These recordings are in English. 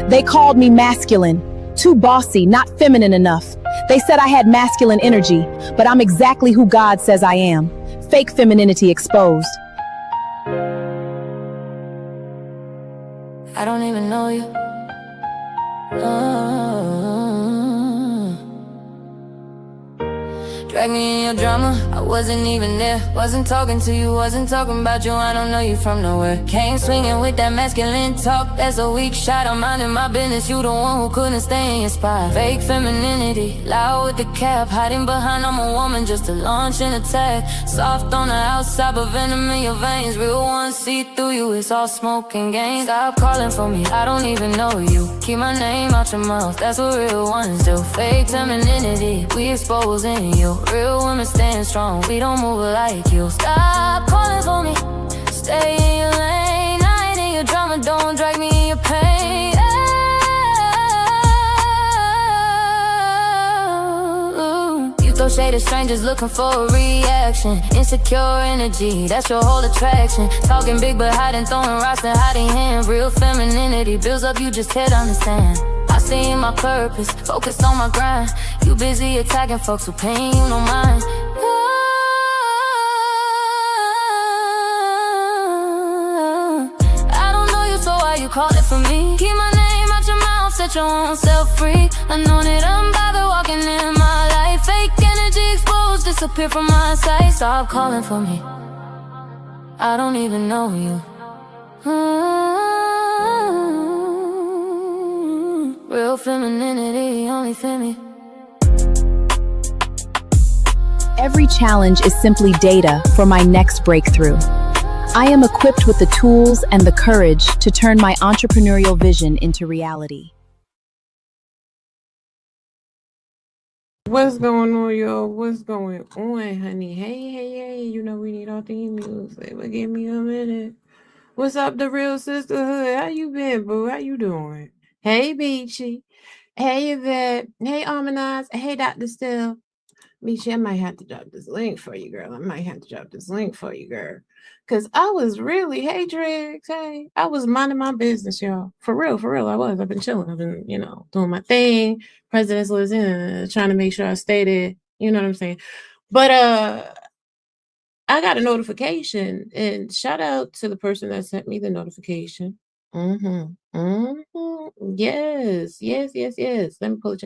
They called me masculine, too bossy, not feminine enough. They said I had masculine energy, but I'm exactly who God says I am. Fake femininity exposed. I don't even know you. Drag me in your drama, I wasn't even there. Wasn't talking to you, wasn't talking about you. I don't know you from nowhere. Came swinging with that masculine talk, that's a weak shot. I'm minding my business, you the one who couldn't stay in your spot. Fake femininity, loud with the cap, hiding behind I'm a woman just to launch an attack. Soft on the outside, but venom in your veins. Real ones see through you, it's all smoke and gain. Stop calling for me, I don't even know you. Keep my name out your mouth, that's what real ones do. Fake femininity, we exposing you. Real women stand strong, we don't move like you. Stop calling for me, stay in your lane. I ain't in your drama, don't drag me in your pain. You throw shade at strangers looking for a reaction. Insecure energy, that's your whole attraction. Talking big but hiding, throwing rocks and hiding hand. Real femininity builds up, you just can't understand. I see my purpose, focused on my grind. You busy attacking folks who paying you no mind. I don't know you, so why you call it for me? Keep my name out your mouth, set your own self free. I know that I'm bothered walking in my life. Fake energy exposed, disappear from my sight. Stop calling for me, I don't even know you. Real femininity, only femi. Every challenge is simply data for my next breakthrough. I am equipped with the tools and the courage to turn my entrepreneurial vision into reality. What's going on, y'all? What's going on, honey? Hey, you know we need our theme music, but give me a minute. What's up, the real sisterhood? How you been, boo? How you doing? Hey, Beachy. Hey, Yvette. Hey, Harmonize. Hey, Dr. Still. Beachy, I might have to drop this link for you, girl. Because I was really, hey, Driggs, hey. I was minding my business, y'all. For real, I was. I've been chilling. I've been, doing my thing. President's was trying to make sure I stay there. You know what I'm saying? But, I got a notification, and shout out to the person that sent me the notification. Yes. Let me pull it.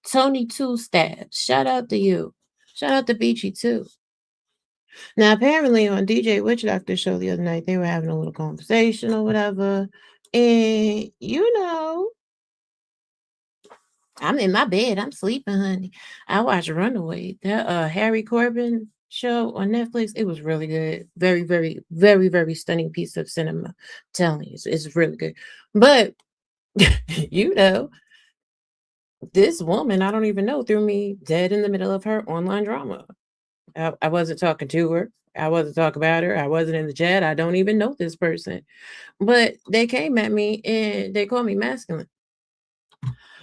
Tony Two Stabs. Shout out to you. Shout out to Beachy too. Now, apparently on DJ Witch Doctor's show the other night, they were having a little conversation or whatever. And I'm in my bed. I'm sleeping, honey. I watched Runaway. That Harry Corbin show on Netflix. It was really good. Very, very, very, very stunning piece of cinema. I'm telling you, it's really good. But this woman, I don't even know, threw me dead in the middle of her online drama. I wasn't talking to her. I wasn't talking about her. I wasn't in the chat. I don't even know this person. But they came at me and they called me masculine.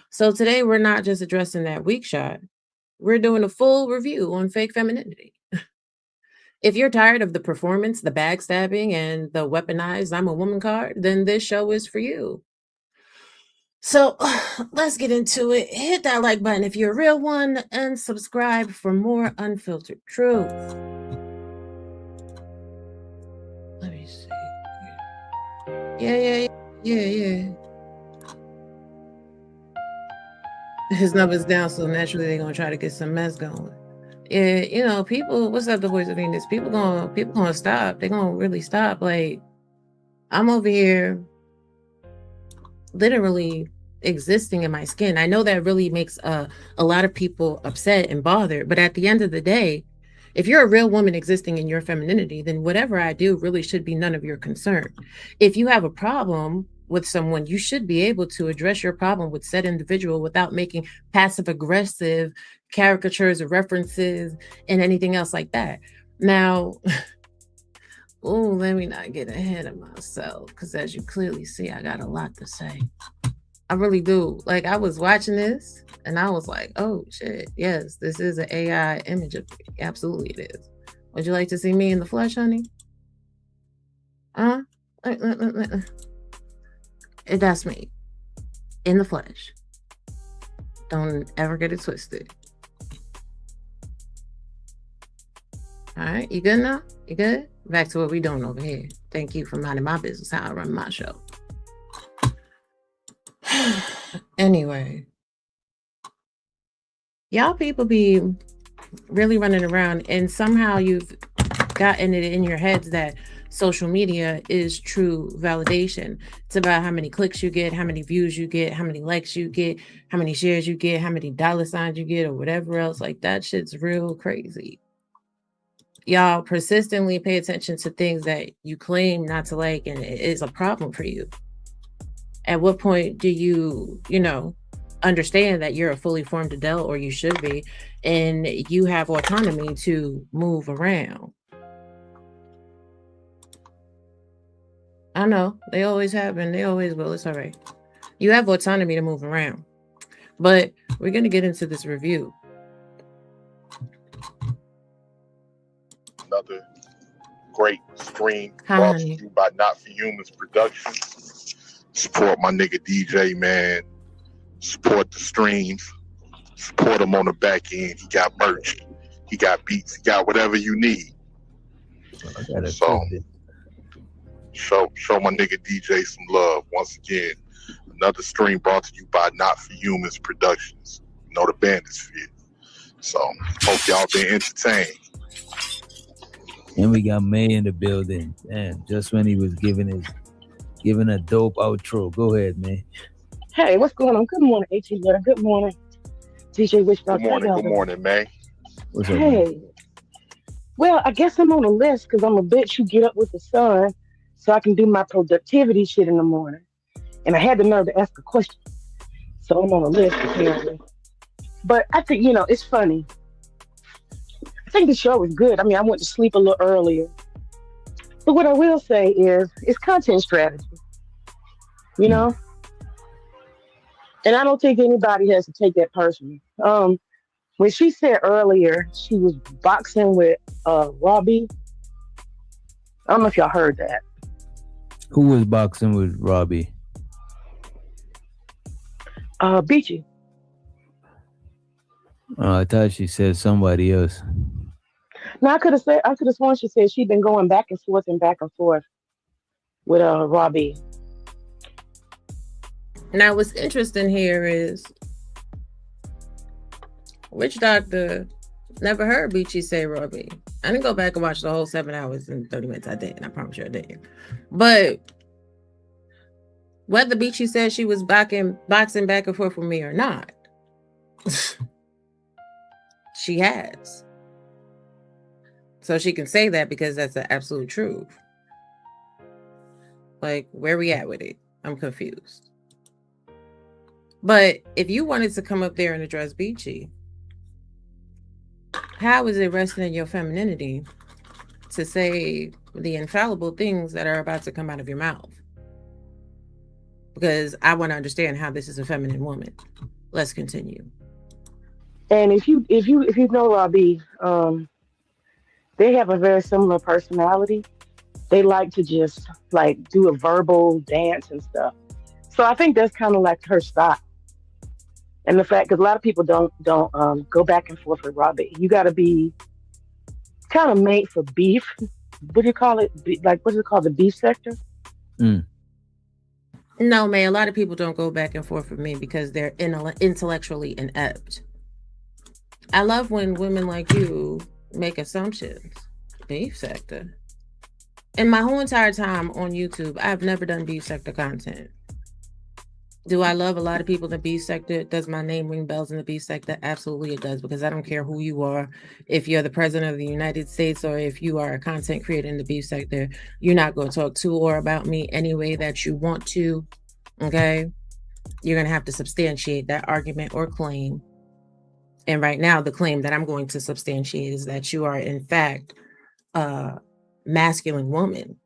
So today we're not just addressing that weak shot. We're doing a full review on fake femininity. If you're tired of the performance, the backstabbing, and the weaponized I'm a woman card, then this show is for you. So let's get into it. Hit that like button if you're a real one and subscribe for more unfiltered truth. Let me see. Yeah. His number's down, so naturally they're gonna try to get some mess going. Yeah, people. What's up, the voice of Venus? People gonna stop. They're gonna really stop. Like, I'm over here, literally existing in my skin. I know that really makes a lot of people upset and bothered, but at the end of the day, if you're a real woman existing in your femininity, then whatever I do really should be none of your concern. If you have a problem with someone, you should be able to address your problem with said individual without making passive aggressive caricatures or references and anything else like that. Now, let me not get ahead of myself, because as you clearly see, I got a lot to say. I really do. Like, I was watching this and I was like, oh shit, yes, this is an AI image of me. Absolutely it is. Would you like to see me in the flesh, honey? That's me. in the flesh. Don't ever get it twisted. All right, you good now? You good? Back to what we doing over here. Thank you for minding my business, how I run my show. Anyway, y'all people be really running around, and somehow you've gotten it in your heads that social media is true validation. It's about how many clicks you get, how many views you get, how many likes you get, how many shares you get, how many dollar signs you get, or whatever else. Like, that shit's real crazy. Y'all persistently pay attention to things that you claim not to like, and it is a problem for you. At what point do you understand that you're a fully formed adult, or you should be, and you have autonomy to move around? I know, they always have and they always will. It's all right. You have autonomy to move around. But we're going to get into this review. Another great stream brought to you by Not For Humans Productions. Support my nigga DJ, man. Support the streams. Support him on the back end. He got merch. He got beats. He got whatever you need. So show my nigga DJ some love. Once again, another stream brought to you by Not For Humans Productions. You know the Banisphere. So hope y'all been entertained. And we got May in the building. And just when he was giving a dope outro. Go ahead, May. Hey, what's going on? Good morning, AT Letter. Good morning, DJ Wishbone. Good morning, May. What's up, Hey. man? Well, I guess I'm on the list because I'm a bitch who get up with the sun so I can do my productivity shit in the morning. And I had the nerve to ask a question. So I'm on the list, apparently. But I think, it's funny. I think the show is good. I mean, I went to sleep a little earlier. But what I will say is, it's content strategy. You know? And I don't think anybody has to take that personally. When she said earlier she was boxing with Robbie, I don't know if y'all heard that. Who was boxing with Robbie? Beachy. I thought she said somebody else. No, I could have sworn she said she'd been going back and forth with Robbie. Now, what's interesting here is Witch Doctor never heard Beachy say Robbie. I didn't go back and watch the whole 7 hours and 30 minutes. I did, and I promise you I did. But whether Beachy said she was boxing back and forth with me or not, she has. So she can say that because that's the absolute truth. Like, where we at with it? I'm confused. But if you wanted to come up there and address Beachy, how is it resting in your femininity to say the infallible things that are about to come out of your mouth? Because I want to understand how this is a feminine woman. Let's continue. And if you know Robbie, they have a very similar personality. They like to just like do a verbal dance and stuff. So I think that's kind of like her style. And the fact, because a lot of people don't go back and forth with Robbie. You got to be kind of made for beef. What do you call it? What's it called? The beef sector? No, man. A lot of people don't go back and forth with me because they're intellectually inept. I love when women like you make assumptions. Beef sector. In my whole entire time on YouTube, I've never done beef sector content. Do I love a lot of people in the beef sector? Does my name ring bells in the beef sector? Absolutely it does, because I don't care who you are. If you're the president of the United States or if you are a content creator in the beef sector, you're not going to talk to or about me any way that you want to, okay? You're going to have to substantiate that argument or claim. And right now, the claim that I'm going to substantiate is that you are, in fact, a masculine woman.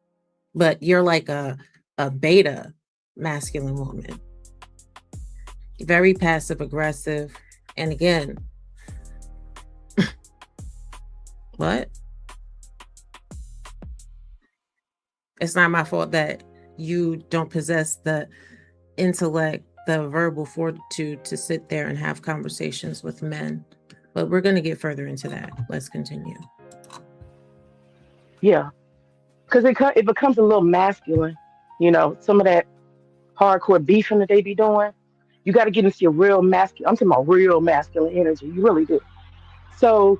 But you're like a beta masculine woman. Very passive aggressive. And again, what? It's not my fault that you don't possess the intellect the verbal fortitude to sit there and have conversations with men. But we're going to get further into that. Let's continue. Yeah, because it becomes a little masculine. You know, some of that hardcore beefing that they be doing. You got to get into your real masculine. I'm talking about real masculine energy. You really do. So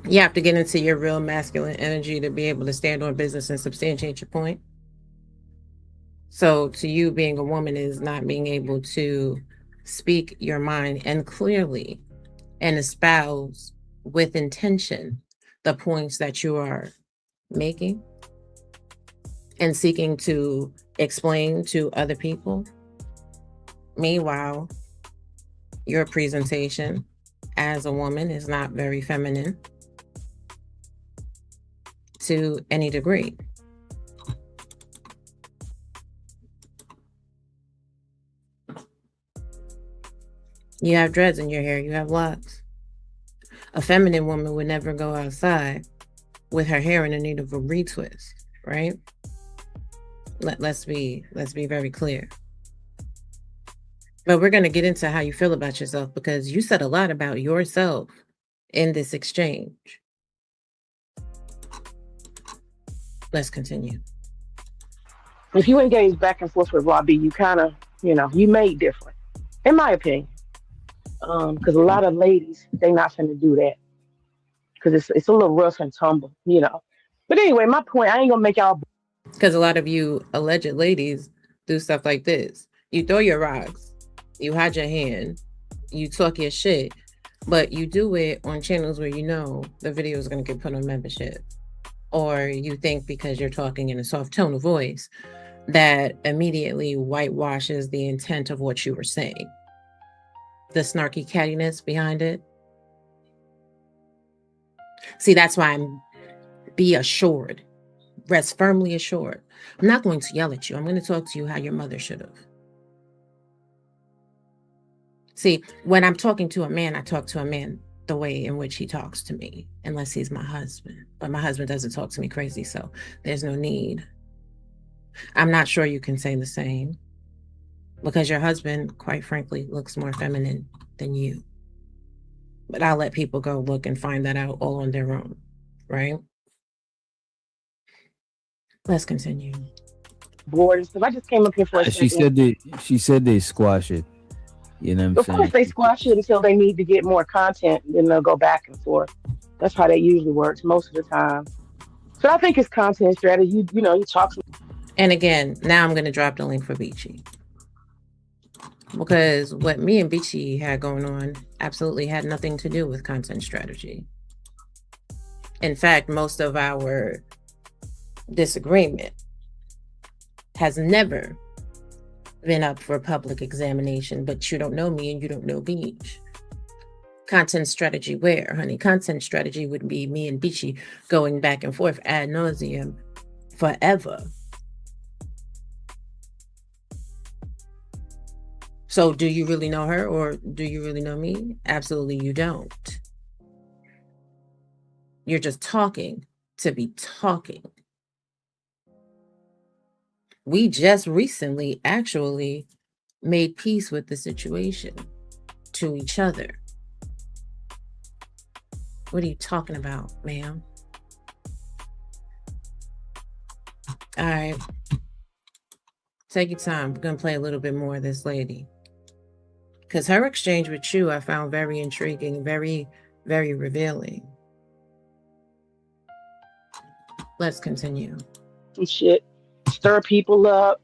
you have to get into your real masculine energy to be able to stand on business and substantiate your point. So to you, being a woman is not being able to speak your mind and clearly and espouse with intention the points that you are making and seeking to explain to other people. Meanwhile, your presentation as a woman is not very feminine to any degree. You have dreads in your hair, you have locks. A feminine woman would never go outside with her hair in the need of a retwist, right? Let's be very clear. But we're going to get into how you feel about yourself, because you said a lot about yourself in this exchange. Let's continue. if you engage back and forth with Robbie, you kind of, you made different, in my opinion. Because a lot of ladies, they not finna do that. Because it's a little rough and tumble. But anyway, my point, I ain't gonna make y'all. Because a lot of you alleged ladies do stuff like this. You throw your rocks, you hide your hand, you talk your shit, but you do it on channels where the video is going to get put on membership. Or you think because you're talking in a soft tone of voice that immediately whitewashes the intent of what you were saying. The snarky cattiness behind it. See, that's why be assured. Rest firmly assured. I'm not going to yell at you. I'm going to talk to you how your mother should have. See, when I'm talking to a man, I talk to a man the way in which he talks to me, unless he's my husband. But my husband doesn't talk to me crazy, so there's no need. I'm not sure you can say the same, because your husband, quite frankly, looks more feminine than you. But I'll let people go look and find that out all on their own, right? Let's continue. Bored and stuff. I just came up here for a second. She said they squash it. You know what I'm saying? Of course, they squash it until they need to get more content, then they'll go back and forth. That's how that usually works most of the time. So I think it's content strategy. You talk. And again, now I'm going to drop the link for Beachy. Because what me and Beachy had going on absolutely had nothing to do with content strategy. In fact, most of our disagreement has never been up for public examination, but you don't know me and you don't know Beach. Content strategy where, honey? Content strategy would be me and Beachy going back and forth ad nauseum forever. So do you really know her or do you really know me? Absolutely you don't. You're just talking to be talking. We just recently actually made peace with the situation to each other. What are you talking about, ma'am? All right. Take your time. We're going to play a little bit more of this lady. Because her exchange with you, I found very intriguing, very, very revealing. Let's continue. Some shit. Stir people up.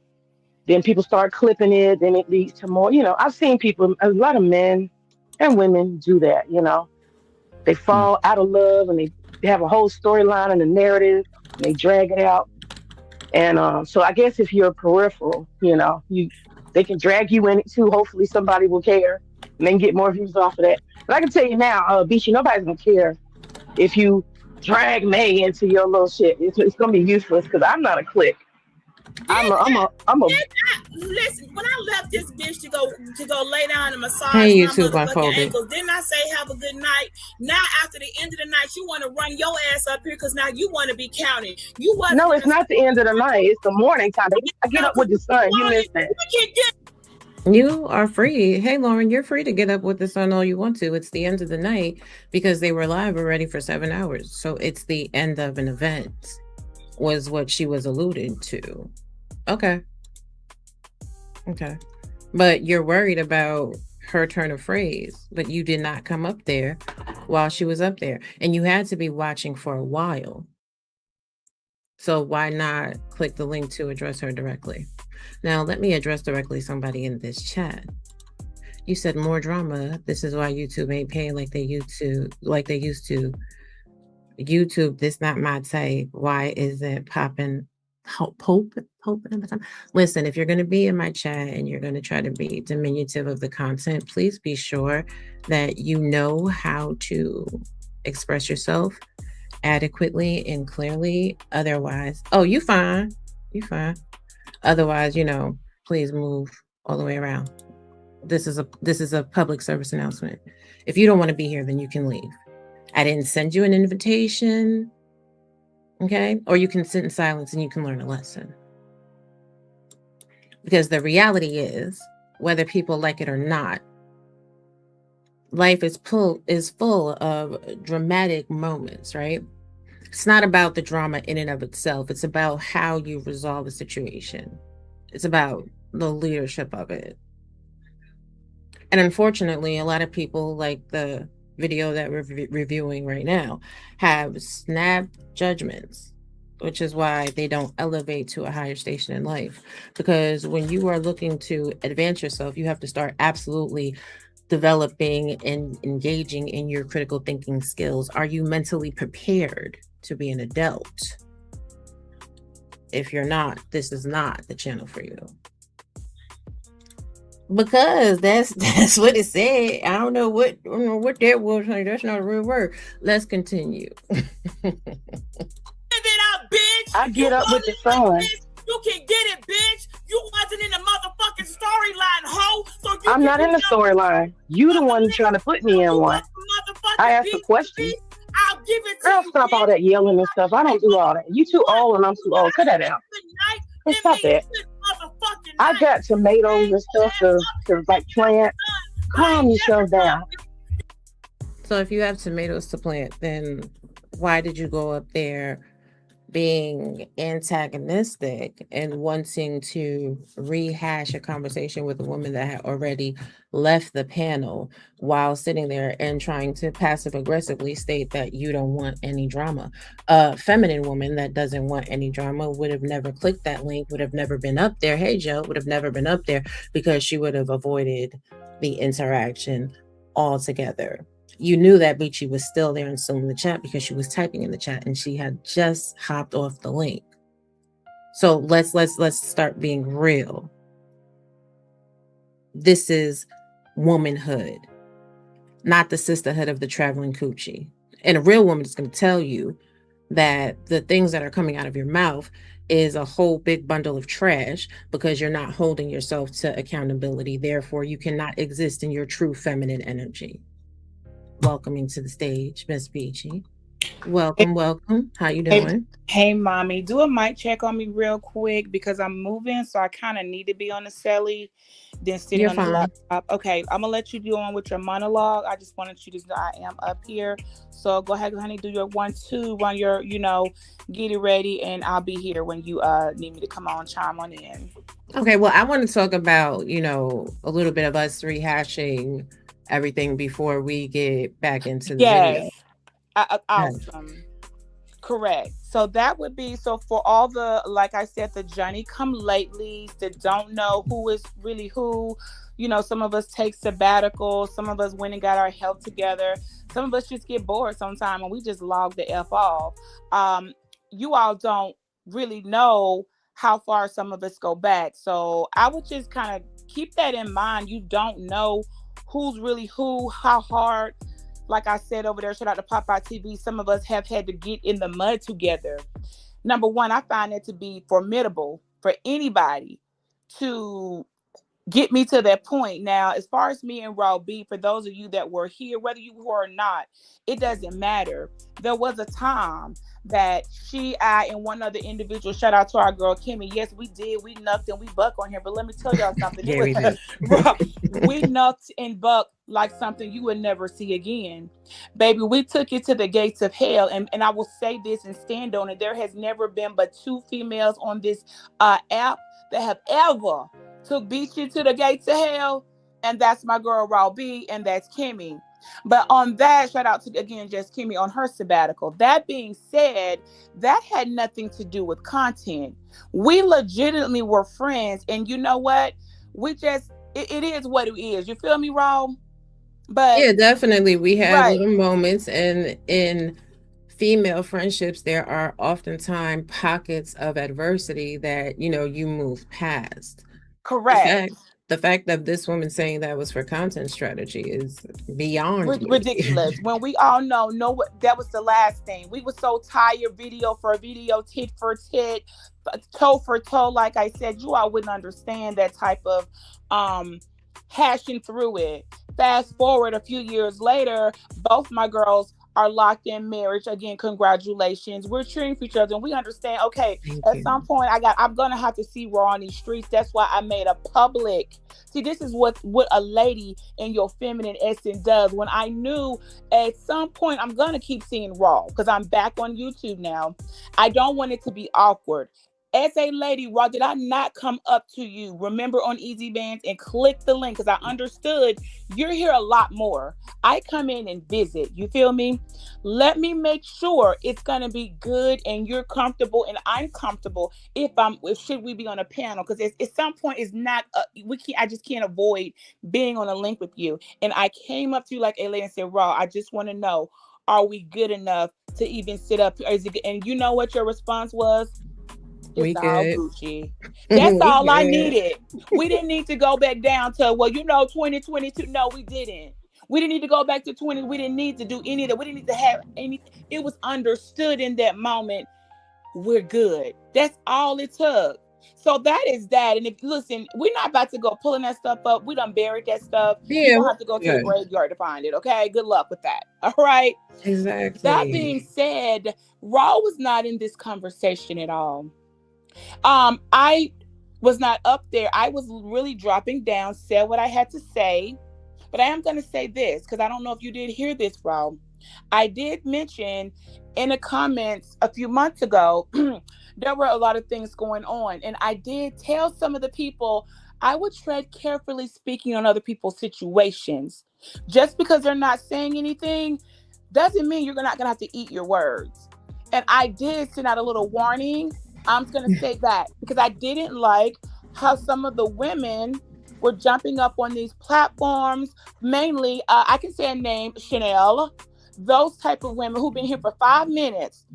Then people start clipping it. Then it leads to more. I've seen people, a lot of men and women do that, They fall out of love and they have a whole storyline and a narrative and they drag it out. And so I guess if you're peripheral, they can drag you in it too. Hopefully somebody will care and then get more views off of that. But I can tell you now, Beachy, nobody's gonna care if you drag May into your little shit. It's gonna be useless because I'm not a click. Listen, when I left this bitch to go lay down and massage hey, my YouTube motherfucking ankles, didn't I say have a good night? Now after the end of the night, you want to run your ass up here because now you want to be counted. No, it's not the end of the night. It's the morning time. I get up with the sun. You missed that. You are free. Hey, Lauren, you're free to get up with the sun all you want to. It's the end of the night because they were live already for 7 hours. So it's the end of an event, was what she was alluding to. Okay. Okay. But you're worried about her turn of phrase, but you did not come up there while she was up there. And you had to be watching for a while. So why not click the link to address her directly? Now, let me address directly somebody in this chat. You said more drama. This is why YouTube ain't paying like they used to. YouTube, this not my type. Why is it popping? Pope in the time. Listen, if you're going to be in my chat and you're going to try to be diminutive of the content, please be sure that you know how to express yourself adequately and clearly. Otherwise, oh, you fine. Otherwise, please move all the way around. This is a public service announcement. If you don't want to be here, then you can leave. I didn't send you an invitation. Okay? Or you can sit in silence and you can learn a lesson. Because the reality is, whether people like it or not, life is full of dramatic moments, right? It's not about the drama in and of itself. It's about how you resolve a situation. It's about the leadership of it. And unfortunately, a lot of people, like the video that we're reviewing right now, have snap judgments, which is why they don't elevate to a higher station in life. Because when you are looking to advance yourself, you have to start absolutely developing and engaging in your critical thinking skills. Are you mentally prepared to be an adult? If you're not, this is not the channel for you. Because that's what it said. I don't know what that was. Like, that's not a real word. Let's continue. Give it up, bitch. I get up with the sun. You can get it, bitch. You wasn't in the motherfucking storyline, hoe. So I'm not in the storyline. You the one trying to put me in one. I asked a question. I'll give it to Girl, you. stop all that yelling and stuff. I don't do all that. You too old and I'm too old. Cut that out. Hey, stop that. I got tomatoes and stuff to like plant. Calm yourself down. So if you have tomatoes to plant, then why did you go up there being antagonistic and wanting to rehash a conversation with a woman that had already left the panel while sitting there and trying to passive aggressively state that you don't want any drama? A feminine woman that doesn't want any drama would have never clicked that link, would have never been up there. Hey, Joe, would have never been up there because she would have avoided the interaction altogether. You knew that Beachy was still there and still in the chat because she was typing in the chat and she had just hopped off the link. So let's start being real. This is womanhood, not the sisterhood of the traveling coochie. And a real woman is going to tell you that the things that are coming out of your mouth is a whole big bundle of trash because you're not holding yourself to accountability. Therefore, you cannot exist in your true feminine energy. Welcoming to the stage, Miss Beachy. Welcome. How you doing? Hey, mommy. Do a mic check on me real quick because I'm moving, so I kind of need to be on the celly than sitting on the laptop. Okay, I'm gonna let you do on with your monologue. I just wanted you to know I am up here. So go ahead, honey, do your 1-2, run your, get it ready, and I'll be here when you need me to come on, chime on in. Okay, well, I want to talk about, a little bit of us rehashing everything before we get back into the video. Awesome. Correct. So that would be, for all the, like I said, the Johnny come latelys that don't know who is really who. Some of us take sabbatical, some of us went and got our health together, some of us just get bored sometime and we just log the F off. You all don't really know how far some of us go back. So I would just kind of keep that in mind. You don't know who's really who, how hard. Like I said over there, shout out to Popeye TV, some of us have had to get in the mud together. Number one, I find it to be formidable for anybody to get me to that point. Now, as far as me and Raw B, for those of you that were here, whether you were or not, it doesn't matter. There was a time that I, and one other individual, shout out to our girl Kimmy. Yes, we did. We nucked and we buck on here. But let me tell y'all something. Yeah, we did. We nucked and bucked like something you would never see again. Baby, we took it to the gates of hell. And I will say this and stand on it. There has never been but 2 females on this app that have ever beat you to the gates of hell. And that's my girl Raw B, and that's Kimmy. But on that, shout out to, again, just Kimmy on her sabbatical. That being said, that had nothing to do with content. We legitimately were friends. And you know what? We just, it is what it is. You feel me, Raw? But yeah, definitely. We had little moments, and in female friendships, there are oftentimes pockets of adversity that, you move past. Correct. The fact that this woman saying that was for content strategy is beyond ridiculous. When we all know that was the last thing. We were so tired, video for video, tit for tit, toe for toe. Like I said, you all wouldn't understand that type of hashing through it. Fast forward a few years later, both my girls are locked in marriage. Again, congratulations. We're cheering for each other, and we understand, okay, at some point I'm gonna have to see Raw on these streets. That's why I made a public. See, this is what a lady in your feminine essence does. When I knew at some point I'm gonna keep seeing Raw, because I'm back on YouTube now, I don't want it to be awkward. As a lady, Raw, did I not come up to you, remember, on Easy Bands and click the link? Because I understood you're here a lot more. I come in and visit. You feel me? Let me make sure it's going to be good and you're comfortable and I'm comfortable if should we be on a panel? Because at some point it's not, I just can't avoid being on a link with you. And I came up to you like a lady and said, Raw, I just want to know, are we good enough to even sit up? And you know what your response was? It's all Gucci. That's all I needed. We didn't need to go back down to, 2022. No, we didn't. We didn't need to go back to 20. We didn't need to do any of that. We didn't need to have any. It was understood in that moment. We're good. That's all it took. So that is that. And listen, we're not about to go pulling that stuff up. We done buried that stuff. Yeah, you don't have to go to the graveyard to find it. Okay. Good luck with that. All right. Exactly. That being said, Raw was not in this conversation at all. I was not up there. I was really dropping down, said what I had to say, but I am going to say this, because I don't know if you did hear this, Rob. I did mention in the comments a few months ago, there were a lot of things going on. And I did tell some of the people I would tread carefully speaking on other people's situations. Just because they're not saying anything doesn't mean you're not going to have to eat your words. And I did send out a little warning. I'm just going to say that because I didn't like how some of the women were jumping up on these platforms. Mainly, I can say a name, Chanel, those type of women who've been here for 5 minutes,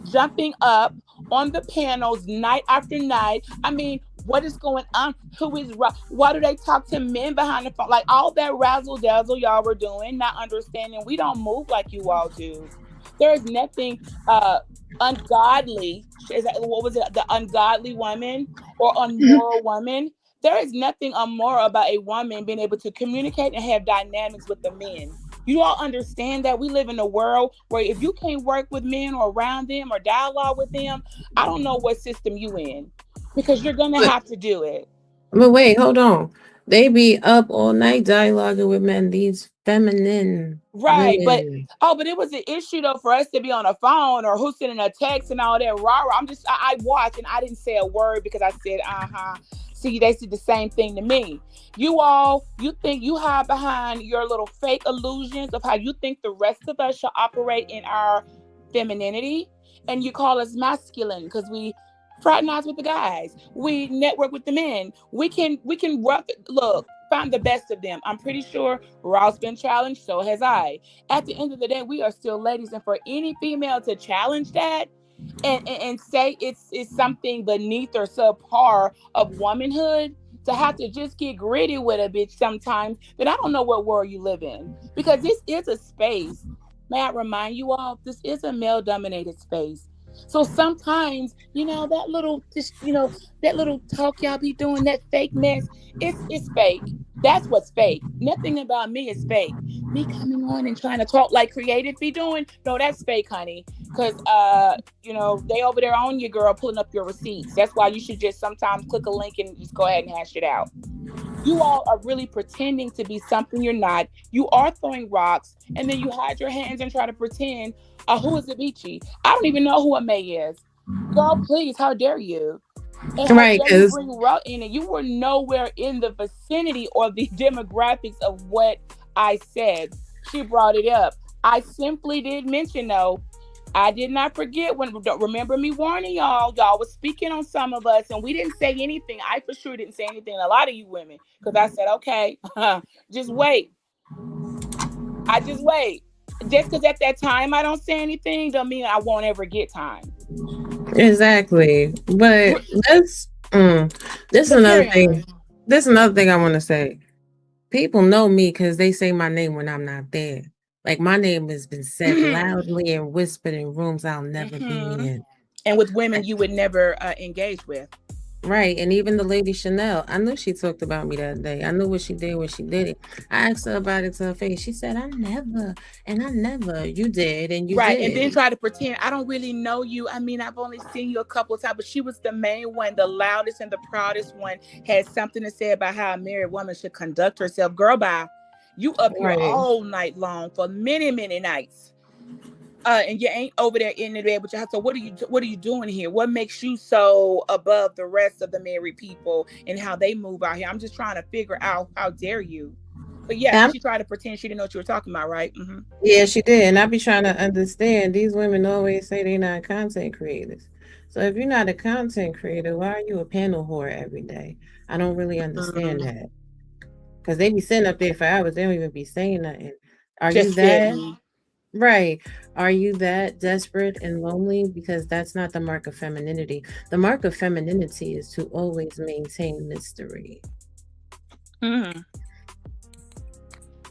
jumping up on the panels night after night. I mean, what is going on? Who is, why do they talk to men behind the phone? Like all that razzle dazzle y'all were doing, not understanding we don't move like you all do. There is nothing ungodly. What was it? The ungodly woman or unmoral woman. There is nothing immoral about a woman being able to communicate and have dynamics with the men. You all understand that we live in a world where if you can't work with men or around them or dialogue with them, I don't know what system you in, because you're going to have to do it. But wait, hold on. They be up all night dialoguing with men, these feminine. Right. Women. But it was an issue though for us to be on a phone or who's sending a text and all that. I watched and I didn't say a word because I said, see, they said the same thing to me. You think you hide behind your little fake illusions of how you think the rest of us should operate in our femininity. And you call us masculine because we fraternize with the guys. We network with the men. We can find the best of them. I'm pretty sure Raw's been challenged, so has I. At the end of the day, we are still ladies, and for any female to challenge that and say it's something beneath or subpar of womanhood, to have to just get gritty with a bitch sometimes, then I don't know what world you live in. Because this is a space. May I remind you all, this is a male-dominated space. So sometimes, that little, that little talk y'all be doing, that fake mess, it's fake. That's what's fake. Nothing about me is fake. Me coming on and trying to talk like creative be doing, no, that's fake, honey. Cause they over there on your girl pulling up your receipts. That's why you should just sometimes click a link and just go ahead and hash it out. You all are really pretending to be something you're not. You are throwing rocks, and then you hide your hands and try to pretend, who is Abichi? I don't even know who a May is. Girl, please, how dare you? And how Right, dare you bring rock in it? You were nowhere in the vicinity or the demographics of what I said. She brought it up. I simply did mention, though, I did not forget remember me warning y'all. Y'all was speaking on some of us, and we didn't say anything. I for sure didn't say anything. A lot of you women, because I said, okay, just wait. I just wait. Just because at that time I don't say anything, don't mean I won't ever get time. Exactly. But this is another thing. This is another thing I want to say. People know me because they say my name when I'm not there. Like, my name has been said loudly and whispered in rooms I'll never be in. And with women you would never engage with. Right. And even the lady Chanel, I knew she talked about me that day. I knew what she did when she did it. I asked her about it to her face. She said, I never. You did, and you right, did. And then try to pretend I don't really know you. I mean, I've only seen you a couple of times, but she was the main one, the loudest and the proudest one, had something to say about how a married woman should conduct herself. Girl, bye. You up here all night long for many, many nights. And you ain't over there in the bed with your house. So what are you doing here? What makes you so above the rest of the married people and how they move out here? I'm just trying to figure out, how dare you? But yeah, she tried to pretend she didn't know what you were talking about, right? Mm-hmm. Yeah, she did. And I be trying to understand. These women always say they're not content creators. So if you're not a content creator, why are you a panel whore every day? I don't really understand that. Because they be sitting up there for hours. They don't even be saying nothing. Are you that? Right. Are you that desperate and lonely? Because that's not the mark of femininity. The mark of femininity is to always maintain mystery.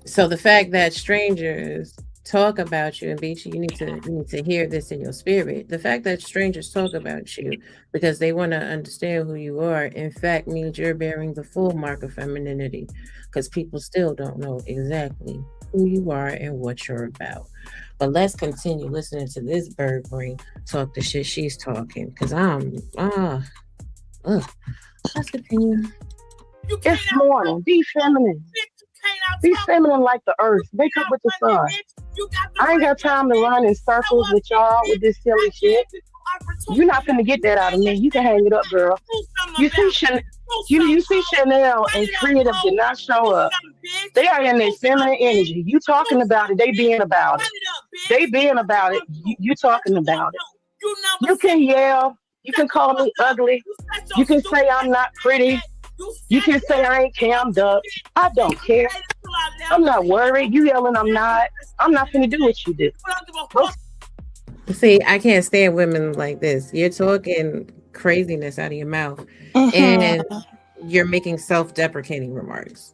So the fact that strangers talk about you, and Beachy, you need to hear this in your spirit. The fact that strangers talk about you because they want to understand who you are, in fact, means you're bearing the full mark of femininity, because people still don't know exactly who you are and what you're about. But let's continue listening to this bird brain talk the shit she's talking, because let's continue. It's morning. Be feminine. Be feminine like the earth. Wake up with the sun. I ain't got time to run in circles with y'all with this silly shit. You're not gonna get that out of me. You can hang it up, girl. You see Chanel and Creative did not show up. They are in their feminine energy. You talking about it, they being about it. They being about it, you talking about it. You can yell, you can call me ugly, you can say I'm not pretty, you can say I ain't cammed up. I don't care. I'm not worried. You yelling I'm not gonna do what you do. See, I can't stand women like this. You're talking craziness out of your mouth, and you're making self-deprecating remarks.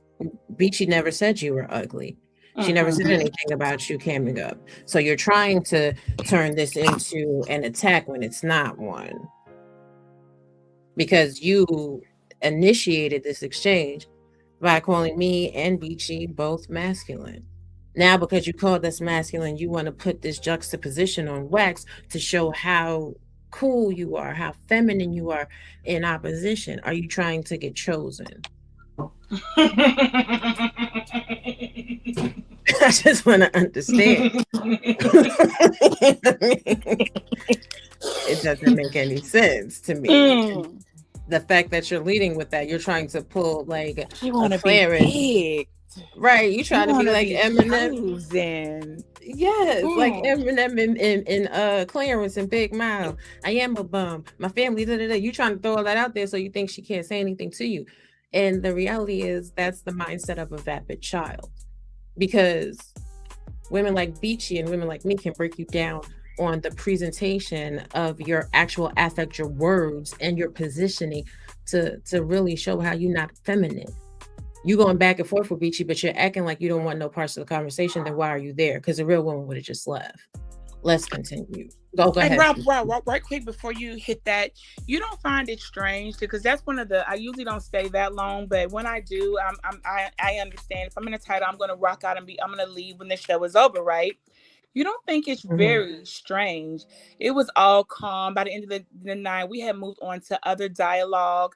Beachy never said you were ugly. She never said anything about you camming up. So you're trying to turn this into an attack when it's not one. Because you initiated this exchange by calling me and Beachy both masculine. Now, because you called us masculine, you want to put this juxtaposition on wax to show how cool you are, how feminine you are in opposition. Are you trying to get chosen? I just want to understand. It doesn't make any sense to me. The fact that you're leading with that, you're trying to pull like a Clarence. Right, you trying to be like Eminem. Yes, like Eminem in Clarence and Big Mouth. I am a bum. My family, You trying to throw all that out there so you think she can't say anything to you. And the reality is that's the mindset of a vapid child. Because women like Beachy and women like me can break you down on the presentation of your actual affect, your words, and your positioning to really show how you're not feminine. You going back and forth with Beachy, but you're acting like you don't want no parts of the conversation. Then why are you there? Because a real woman would have just left. let's continue. Go And ahead. Rob, right quick before you hit that, you don't find it strange because that's one of the. I usually don't stay that long, but when I do, I understand. If I'm in a title, I'm gonna rock out and I'm gonna leave when the show is over, right? You don't think it's very strange? It was all calm by the end of the night. We had moved on to other dialogue.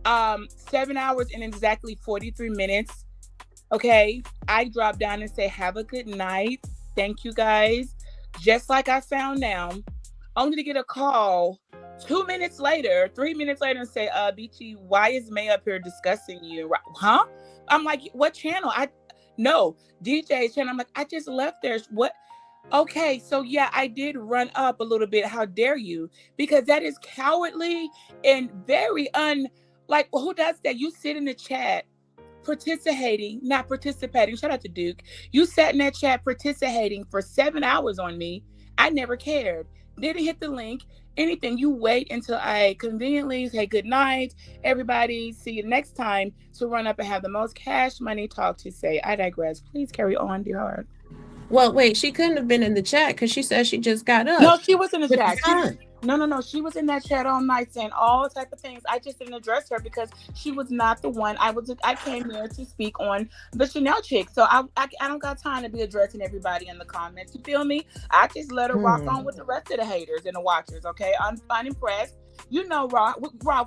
7 hours and exactly 43 minutes. Okay, I drop down and say, "Have a good night. Thank you guys." Just like I found now, only to get a call 2 minutes later, 3 minutes later, and say, Beachy, why is May up here discussing you? Huh? I'm like, what channel? No, DJ's channel. I'm like, I just left there. What? Okay, so yeah, I did run up a little bit. How dare you? Because that is cowardly and very like, who does that? You sit in the chat participating, not participating. Shout out to Duke. You sat in that chat participating for 7 hours on me. I never cared. Didn't hit the link, anything. You wait until I conveniently say good night, everybody. See you next time to run up and have the most cash money talk to say. I digress. Please carry on, dear heart. Well, wait, she couldn't have been in the chat because she said she just got up. No, she was in the chat. No. She was in that chat all night saying all type of things. I just didn't address her because she was not the one. I came here to speak on the Chanel chick. So I don't got time to be addressing everybody in the comments. You feel me? I just let her rock on with the rest of the haters and the watchers. Okay, I'm unimpressed. You know, Rob,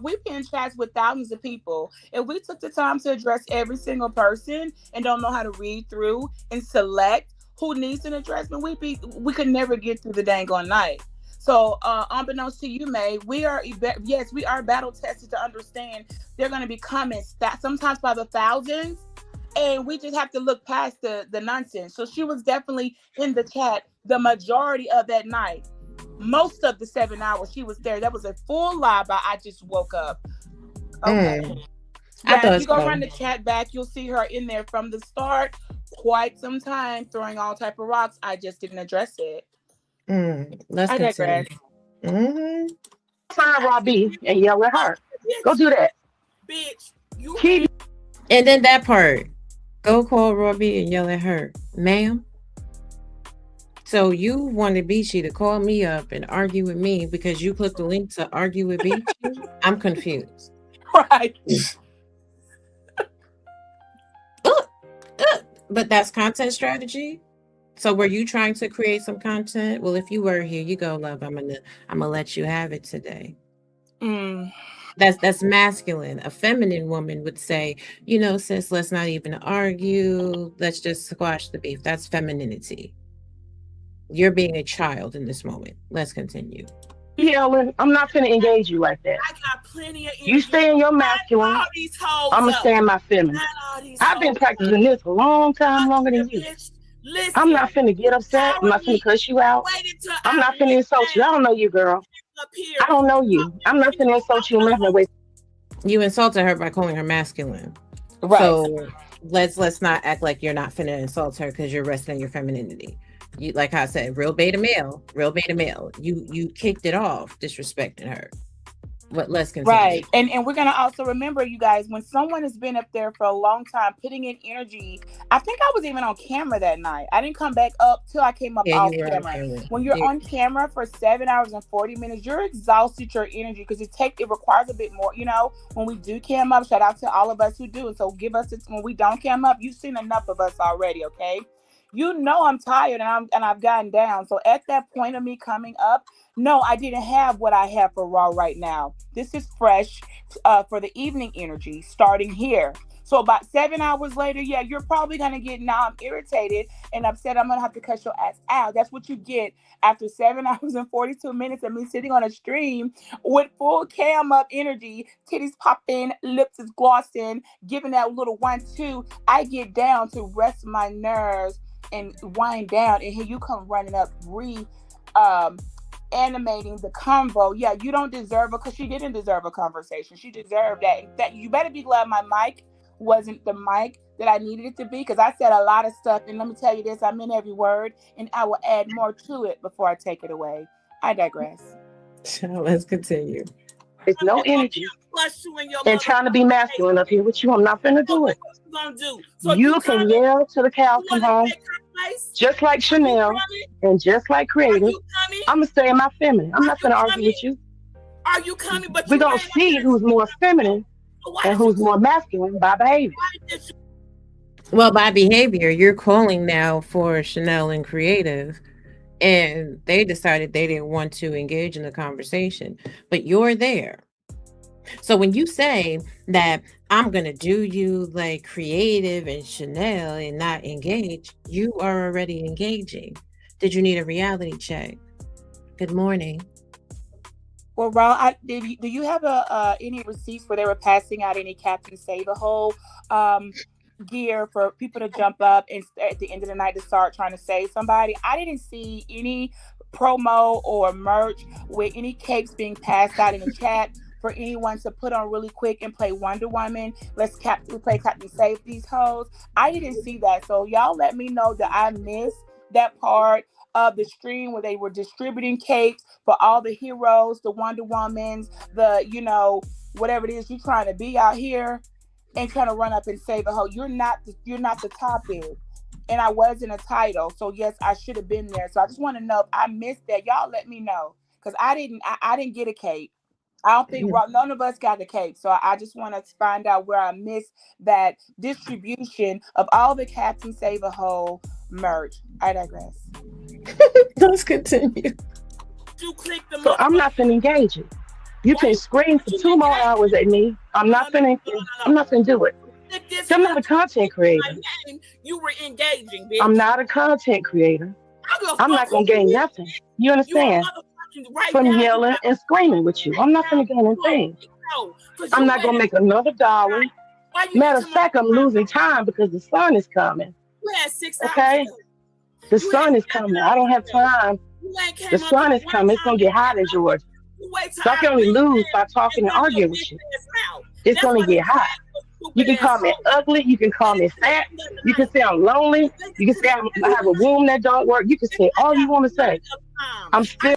we've been in chats with thousands of people. If we took the time to address every single person and don't know how to read through and select who needs an addressment, we could never get through the dang on night. So, unbeknownst to you, May, we are battle tested to understand they're going to be coming sometimes by the thousands, and we just have to look past the nonsense. So she was definitely in the chat the majority of that night. Most of the 7 hours she was there. That was a full lie by I just woke up. Okay. Yeah, if you go run the chat back, you'll see her in there from the start. Quite some time throwing all type of rocks. I just didn't address it. Let's digress. Find Robbie and yell at her. Go do that, bitch. And then that part. Go call Robbie and yell at her, ma'am. So you wanted Beachy to call me up and argue with me because you clicked the link to argue with Beachy? I'm confused. Right. But that's content strategy. So were you trying to create some content? Well, if you were, here you go, love. I'm gonna let you have it today. That's masculine. A feminine woman would say, sis, let's not even argue. Let's just squash the beef. That's femininity. You're being a child in this moment. Let's continue. Yelling, I'm not finna engage you like that. I got plenty of you stay in your masculine. I'm gonna stay in my feminine. I've been practicing this a long time, longer than you. Listen, I'm not finna get upset. I'm not finna cuss you out. I'm not finna insult you. I don't know you, girl. I don't know you. I'm not finna insult you. I'm not gonna waste. You insulted her by calling her masculine. Right. So let's not act like you're not finna insult her because you're resting in your femininity. You, like I said, real beta male. You kicked it off, disrespecting her. But let's continue. Right. And we're gonna also remember, you guys, when someone has been up there for a long time putting in energy. I think I was even on camera that night. I didn't come back up till I came up off camera. When you're on camera for 7 hours and 40 minutes, you're exhausted your energy because it requires a bit more. When we do cam up, shout out to all of us who do. And so give us it when we don't cam up. You've seen enough of us already, okay? I'm tired and I've gotten down. So at that point of me coming up, no, I didn't have what I have for Raw right now. This is fresh for the evening energy starting here. So about 7 hours later, yeah, you're probably going to get, now I'm irritated and upset. I'm going to have to cut your ass out. That's what you get after 7 hours and 42 minutes of me sitting on a stream with full cam up energy, titties popping, lips is glossing, giving that little 1-2. I get down to rest my nerves and wind down, and here you come running up, animating the convo. Yeah, you don't deserve it because she didn't deserve a conversation. She deserved that. That you better be glad my mic wasn't the mic that I needed it to be, because I said a lot of stuff, and let me tell you this, I meant every word, and I will add more to it before I take it away. I digress. So let's continue. It's no energy. Plus you and your And trying to be masculine up here with you, I'm not finna do it. What you gonna do? So You can yell till the cows come home, just like Chanel and just like Creative. I'm gonna stay in my feminine. I'm not gonna argue with you. Are you coming? But we're gonna see who's more feminine and who's more masculine by behavior. Well, by behavior, you're calling now for Chanel and Creative, and they decided they didn't want to engage in the conversation, but you're there. So when you say that I'm going to do you like Creative and Chanel and not engage, you are already engaging. Did you need a reality check? Good morning. Well, Ron, do you have any receipts where they were passing out any Captain Save-A-Hole gear for people to jump up and at the end of the night to start trying to save somebody? I didn't see any promo or merch with any capes being passed out in the chat for anyone to put on really quick and play Wonder Woman. Let's play Captain Save These Hoes. I didn't see that. So y'all let me know that I missed that part of the stream where they were distributing capes for all the heroes, the Wonder Womans, the, whatever it is you're trying to be out here and trying to run up and save a hoe. You're not the topic. And I wasn't a title. So yes, I should have been there. So I just want to know if I missed that. Y'all let me know. Because I didn't get a cape. I don't think none of us got the cape. So I just want to find out where I missed that distribution of all the Captain Save-A-Hole merch. I digress. Let's continue. So I'm not finna engage it. You can scream for 2 more hours at me. I'm not finna do it. I'm not a content creator. You were engaging, bitch. I'm not a content creator. I'm not gonna gain nothing. You understand? From yelling and screaming with you. I'm not gonna gain anything. I'm not gonna make another dollar. Matter of fact, I'm losing time because the sun is coming. Okay? The sun is coming. I don't have time. The sun is coming. It's gonna get hot in Georgia. So I can only lose by talking and arguing with you. It's gonna get hot. You can call me ugly. You can call me fat. You can say I'm lonely. You can say I have a womb that don't work. You can say all you want to say. I'm still.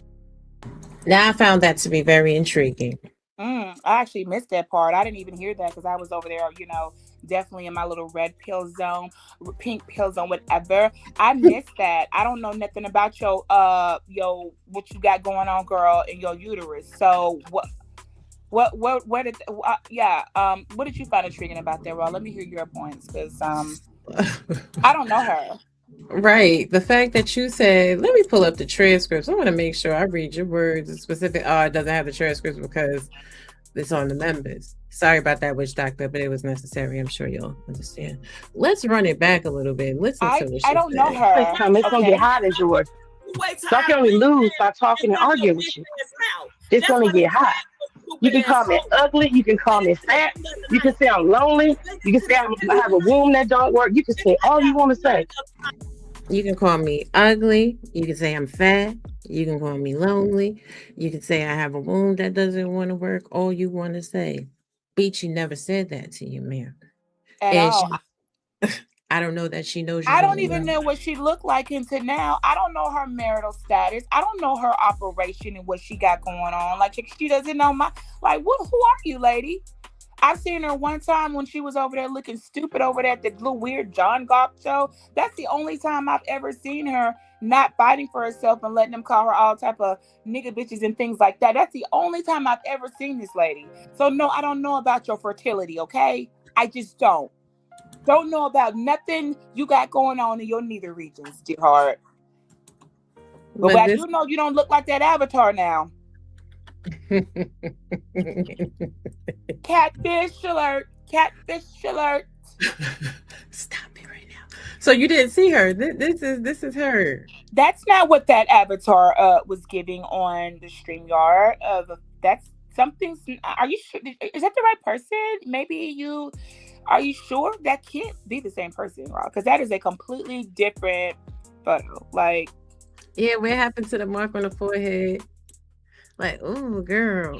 Now I found that to be very intriguing. I actually missed that part. I didn't even hear that because I was over there, definitely in my little red pill zone, pink pill zone, whatever. I missed that. I don't know nothing about your what you got going on, girl, in your uterus. So what did you find intriguing about that, Ro? Let me hear your points because I don't know her. Right. The fact that you said, let me pull up the transcripts. I want to make sure I read your words specific. Oh, it doesn't have the transcripts because it's on the members. Sorry about that, witch doctor, but it was necessary. I'm sure you'll understand. Let's run it back a little bit. Listen to what I don't know her. It's gonna get hot in Georgia. So I can only lose by talking and arguing with you. It's gonna get hot. You can call me ugly. You can call me fat. You can say I'm lonely. You can say I have a womb that don't work. You can say all you want to say. You can call me ugly. You can say I'm fat. You can call me lonely. You can say I have a womb that doesn't want to work. All you want to say. Beachy never said that to you, ma'am. At all. I don't know that she knows you. I don't even know what she looked like until now. I don't know her marital status. I don't know her operation and what she got going on. Like, she doesn't know who are you, lady? I've seen her one time when she was over there looking stupid over there at the little weird John Goff show. That's the only time I've ever seen her not fighting for herself and letting them call her all type of nigga bitches and things like that. That's the only time I've ever seen this lady. So no, I don't know about your fertility, okay? I just don't. Don't know about nothing you got going on in your nether regions, dear heart. But I do know you don't look like that avatar now. Catfish alert. Catfish alert. Stop it right now. So you didn't see her. This is her. That's not what that avatar was giving on the StreamYard. That's something. Are you sure? Is that the right person? Maybe you. Are you sure that can't be the same person, Rob? Because that is a completely different photo. Like, yeah, what happened to the mark on the forehead? Like, ooh, girl.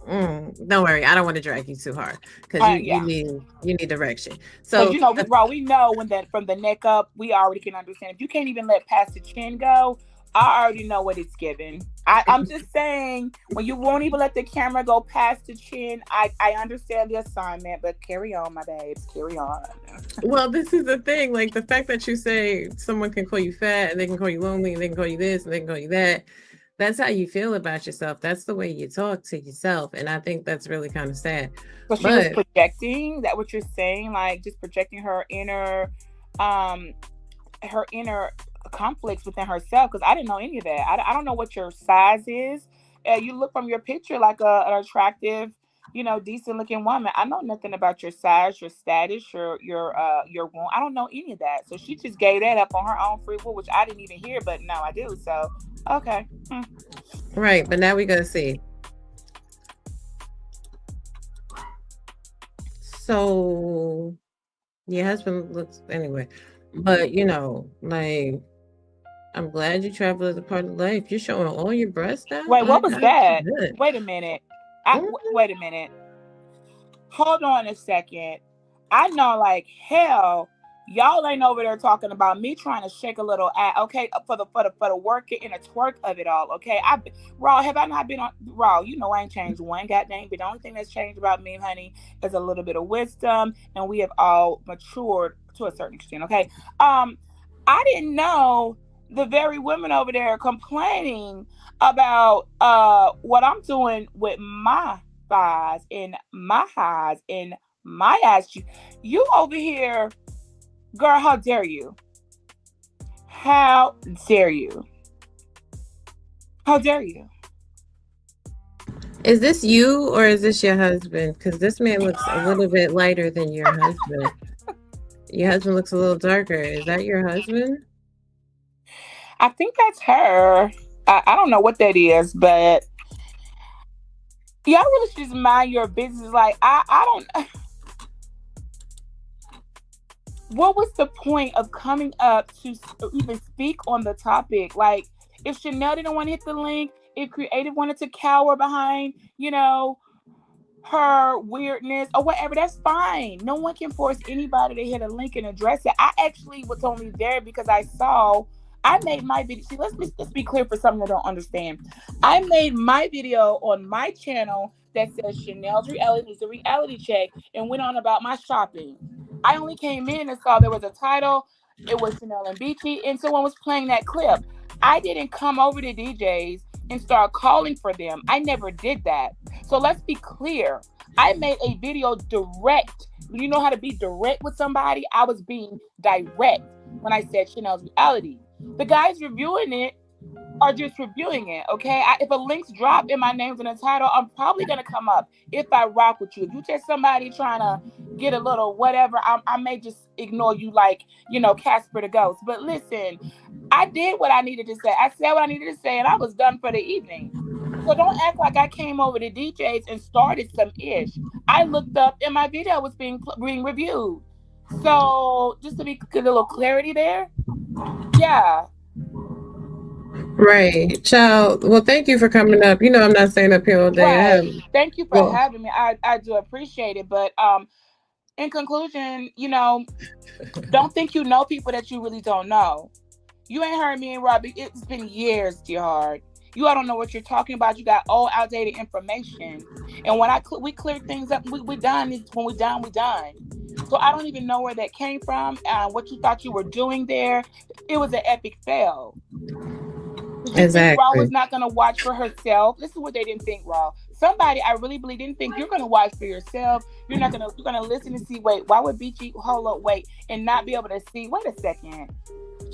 Don't worry, I don't want to drag you too hard because you need direction. So we know when that from the neck up, we already can understand. If you can't even let past the chin go, I already know what it's giving. I'm just saying, when you won't even let the camera go past the chin, I understand the assignment, but carry on, my babes, carry on. Well, this is the thing, like the fact that you say someone can call you fat and they can call you lonely and they can call you this and they can call you that. That's how you feel about yourself. That's the way you talk to yourself. And I think that's really kind of sad. So she was projecting, that what you're saying? Like just projecting her inner conflicts within herself, because I didn't know any of that. I don't know what your size is. You look from your picture like an attractive, decent looking woman. I know nothing about your size, your status, your womb. I don't know any of that. So she just gave that up on her own free will, which I didn't even hear, but now I do. So okay. Right, but now we gotta see. So your husband looks anyway, but like, I'm glad you travel as a part of life. You're showing all your breasts now. Wait, what was that? Wait a minute. Wait a minute. Hold on a second. I know, like hell, y'all ain't over there talking about me trying to shake a little ass, okay, for the work and the twerk of it all, okay? Raw, have I not been on Raw? I ain't changed one goddamn bit. The only thing that's changed about me, honey, is a little bit of wisdom, and we have all matured to a certain extent, okay? I didn't know the very women over there complaining about what I'm doing with my thighs and my highs and my ass. You over here. Girl, how dare you? How dare you? How dare you? Is this you or is this your husband? Because this man looks a little bit lighter than your husband. Your husband looks a little darker. Is that your husband? I think that's her. I don't know what that is, but y'all really should just mind your business. Like, I don't... What was the point of coming up to even speak on the topic? Like, if Chanel didn't want to hit the link, if Creative wanted to cower behind, her weirdness or whatever, that's fine. No one can force anybody to hit a link and address it. I actually was only there because I made my video. See, let's be clear for something I don't understand. I made my video on my channel that says Chanel's Reality is a reality check and went on about my shopping. I only came in and saw there was a title. It was Chanel and Beachy, and someone was playing that clip. I didn't come over to DJs and start calling for them. I never did that. So let's be clear. I made a video direct. You know how to be direct with somebody? I was being direct when I said Chanel's Reality. The guys reviewing it are just reviewing it, okay? If a link's drop and my name's in the title, I'm probably going to come up if I rock with you. If you just somebody trying to get a little whatever, I may just ignore you like, Casper the Ghost. But listen, I did what I needed to say. I said what I needed to say, and I was done for the evening. So don't act like I came over to DJs and started some ish. I looked up and my video was being reviewed. So just to get a little clarity there. Yeah. Right, child. Well, thank you for coming up. I'm not staying up here all day. Right. Thank you for having me. I do appreciate it. But in conclusion, don't think you know people that you really don't know. You ain't heard me and Robbie. It's been years, Jihad. You all don't know what you're talking about. You got old, outdated information. And when we clear things up, we done. When we done, we done. So I don't even know where that came from. What you thought you were doing there, it was an epic fail. Exactly. Raw was not going to watch for herself. This is what they didn't think, Raw. Somebody I really believe didn't think you're going to watch for yourself. You're going to listen and see, wait, why would Beachy hold up, wait, and not be able to see, wait a second.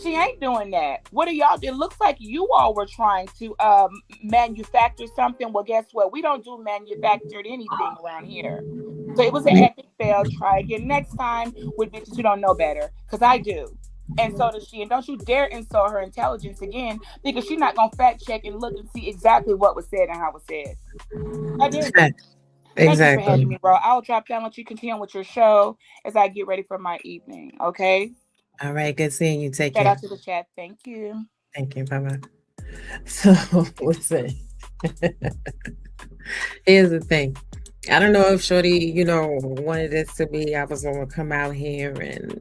She ain't doing that. What are y'all? It looks like you all were trying to manufacture something. Well, guess what? We don't do manufactured anything around here. So it was an epic fail. Try again next time with bitches who don't know better. Because I do. And so does she. And don't you dare insult her intelligence again, because she's not going to fact check and look and see exactly what was said and how it was said. I did. Exactly. Thank you for having me, bro. I'll drop down, let you continue with your show as I get ready for my evening. Okay? All right. Good seeing you. Take care. Shout out to the chat. Thank you. Thank you. Bye-bye. So, listen. Here's the thing. I don't know if Shorty, wanted this to be, I was going to come out here and,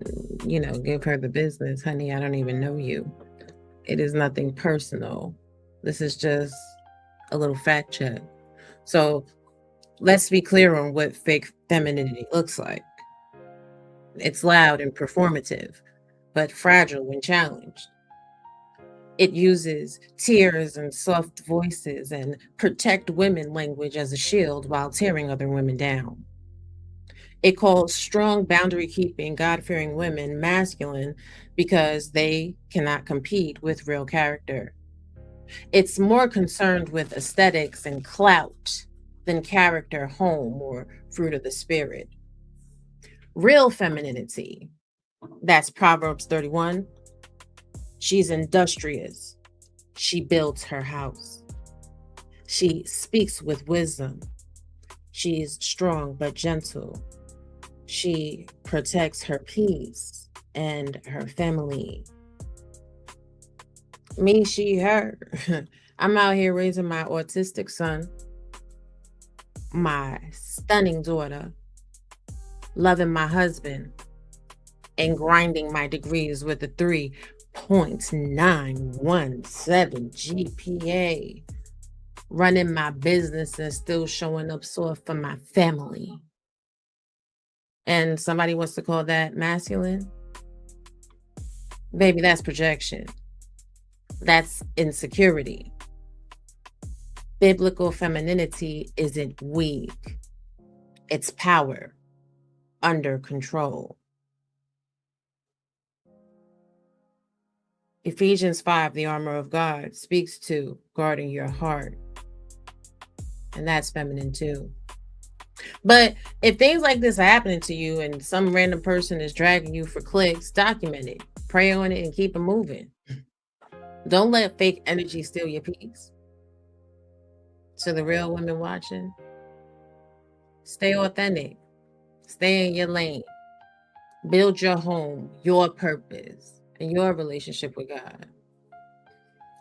give her the business. Honey, I don't even know you. It is nothing personal. This is just a little fact check. So let's be clear on what fake femininity looks like. It's loud and performative, but fragile when challenged. It uses tears and soft voices and protect women language as a shield while tearing other women down. It calls strong boundary-keeping, God-fearing women masculine because they cannot compete with real character. It's more concerned with aesthetics and clout than character, home, or fruit of the spirit. Real femininity, that's Proverbs 31. She's industrious. She builds her house. She speaks with wisdom. She's strong but gentle. She protects her peace and her family. Me, she, her. I'm out here raising my autistic son, my stunning daughter, loving my husband, and grinding my degrees with a 3.917 GPA, running my business and still showing up soft for my family. And somebody wants to call that masculine? Baby, that's projection. That's insecurity. Biblical femininity isn't weak. It's power under control. Ephesians 5, the armor of God, speaks to guarding your heart. And that's feminine too. But if things like this are happening to you and some random person is dragging you for clicks, document it, pray on it, and keep it moving. Don't let fake energy steal your peace. To the real women watching, stay authentic, stay in your lane, build your home, your purpose, and your relationship with God.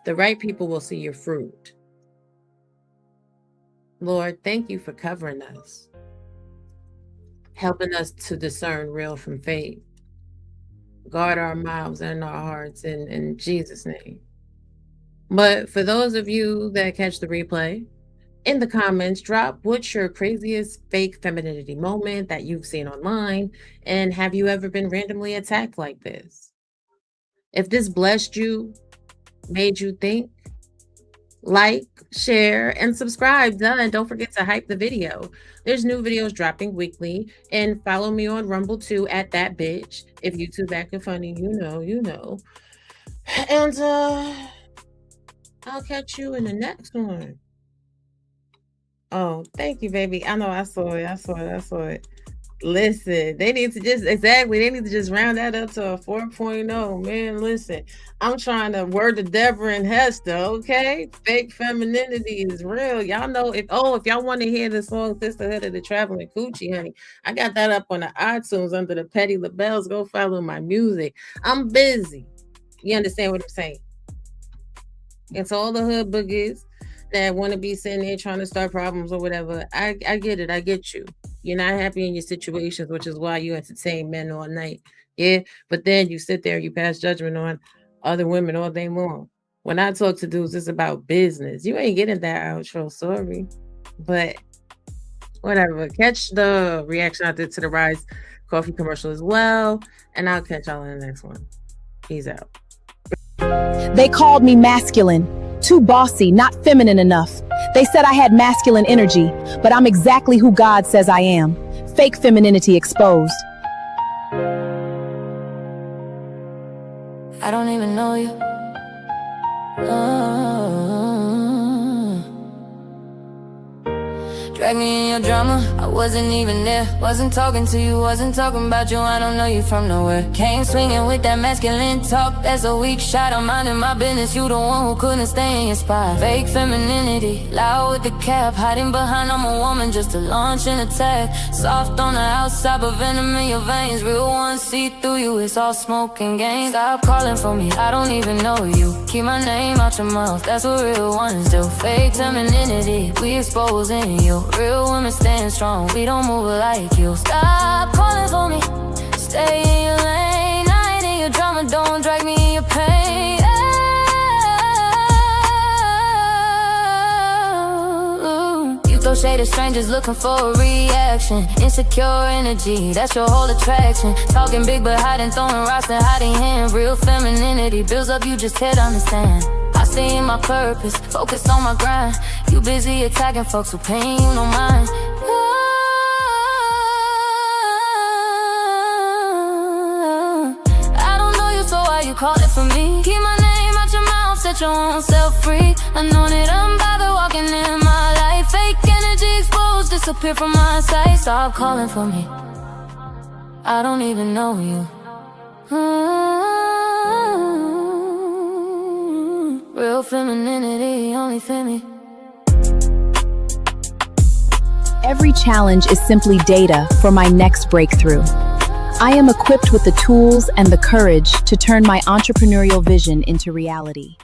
The right people will see your fruit. Lord, thank you for covering us, helping us to discern real from fake. Guard our mouths and our hearts in Jesus' name. But for those of you that catch the replay, in the comments, drop what's your craziest fake femininity moment that you've seen online, and have you ever been randomly attacked like this? If this blessed you, made you think, like, share, and subscribe. And don't forget to hype the video. There's new videos dropping weekly, and follow me on Rumble too at that bitch. If YouTube acting funny, you know. And I'll catch you in the next one. Oh, thank you, baby. I know I saw it. Listen, they need to just round that up to a 4.0. Man, listen, I'm trying to word to Deborah and Hester, okay? Fake femininity is real. Y'all know if y'all want to hear the song Sisterhood of the Traveling Coochie, honey, I got that up on the iTunes under the Petty LaBelle's. Go follow my music. I'm busy. You understand what I'm saying? And to all the hood boogies that want to be sitting there trying to start problems or whatever, I get it. I get you. You're not happy in your situations, which is why you entertain men all night. Yeah, but then you sit there, you pass judgment on other women all day long. When I talk to dudes, it's about business. You ain't getting that outro, sorry. But whatever. Catch the reaction I did to the Rise Coffee commercial as well. And I'll catch y'all in the next one. Peace out. They called me masculine, too bossy, not feminine enough. They said I had masculine energy, but I'm exactly who God says I am. Fake femininity exposed. I don't even know you. Drag me in your drama, I wasn't even there. Wasn't talking to you, wasn't talking about you. I don't know you from nowhere. Came swinging with that masculine talk. That's a weak shot, I'm minding my business. You the one who couldn't stay in your spot. Fake femininity, loud with the cap. Hiding behind I'm a woman just to launch an attack. Soft on the outside but venom in your veins. Real ones see through you, it's all smoke and game. Stop calling for me, I don't even know you. Keep my name out your mouth, that's what real ones do. Fake femininity, we exposing you. Real women stand strong, we don't move like you. Stop calling for me, stay in your lane. I ain't in your drama, don't drag me in your pain. Hey. say that strangers looking for a reaction. Insecure energy, that's your whole attraction. Talking big but hiding, throwing rocks and hiding hand. Real femininity builds up, you just can't understand. I stay in my purpose, focus on my grind. You busy attacking folks who paying you no mind. I don't know you, so why you call it for me? Keep my name out your mouth, set your own self free. I know that I'm bothered walking in my life. Fake energy exposed, disappear from my sight. Stop calling for me, I don't even know you. Real femininity, only femi. Every challenge is simply data for my next breakthrough. I am equipped with the tools and the courage to turn my entrepreneurial vision into reality.